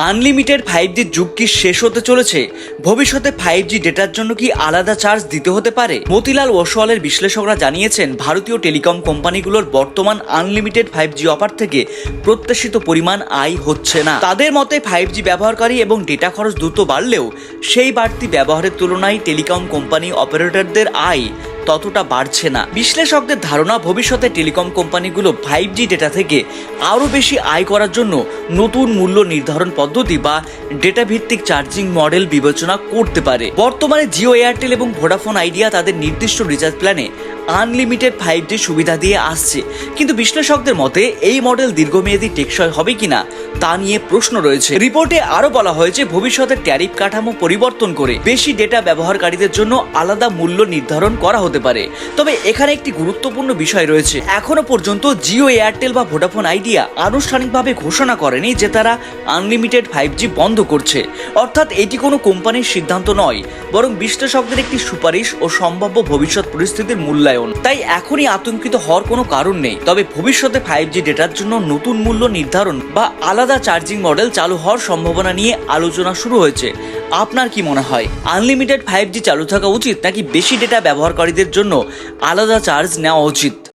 Unlimited 5G যুগ কি শেষ হতে চলেছে? ভবিষ্যতে 5G ডেটার জন্য কি আলাদা চার্জ দিতে হতে পারে? মতিলাল ওসওয়ালের বিশ্লেষকরা জানিয়েছেন, ভারতীয় টেলিকম কোম্পানিগুলোর বর্তমান আনলিমিটেড 5G অফার থেকে প্রত্যাশিত পরিমাণ আয় হচ্ছে না। তাদের মতে 5G ব্যবহারকারী এবং ডেটা খরচ দ্রুত বাড়লেও সেই বাড়তি ব্যবহারের তুলনায় টেলিকম কোম্পানি অপারেটরদের আয় ততটা বাড়ছে না। বিশ্লেষকদের ধারণা, ভবিষ্যতে টেলিকম কোম্পানিগুলো 5G ডেটা থেকে আরও বেশি আয় করার জন্য নতুন মূল্য নির্ধারণ পদ্ধতি বা ডেটা ভিত্তিক চার্জিং মডেল বিবেচনা করতে পারে। বর্তমানে জিও, এয়ারটেল এবং ভোডাফোন আইডিয়া তাদের নির্দিষ্ট রিচার্জ প্ল্যানে আনলিমিটেড 5G সুবিধা দিয়ে আসছে, কিন্তু বিশ্লেষকদের মতে এই মডেল দীর্ঘমেয়াদী টেকসই হবে কিনা তা নিয়ে প্রশ্ন রয়েছে। রিপোর্টে আরো বলা হয়েছে, ভবিষ্যতে ট্যারিফ কাঠামো পরিবর্তন করে বেশি ডেটা ব্যবহারকারীদের জন্য আলাদা মূল্য নির্ধারণ করা হতে পারে। তবে এখানে একটি গুরুত্বপূর্ণ বিষয় রয়েছে, এখনো পর্যন্ত জিও, এয়ারটেল বা ভোডাফোন আইডিয়া আনুষ্ঠানিকভাবে ঘোষণা করেনি যে তারা আনলিমিটেড 5G বন্ধ করছে। অর্থাৎ এটি কোনো কোম্পানির সিদ্ধান্ত নয়, বরং বিশ্লেষকদের একটি সুপারিশ ও সম্ভাব্য ভবিষ্যৎ পরিস্থিতির মূল্যায়ন। তাই এখনই আতঙ্কিত হওয়ার কোনো কারণ নেই। তবে ভবিষ্যতে 5G ডেটার জন্য নতুন মূল্য নির্ধারণ বা আলাদা চার্জিং মডেল চালু হওয়ার সম্ভাবনা নিয়ে আলোচনা শুরু হয়েছে। আপনার কি মনে হয়, আনলিমিটেড 5G চালু থাকা উচিত নাকি বেশি ডেটা ব্যবহারকারীদের জন্য আলাদা চার্জ নেওয়া উচিত?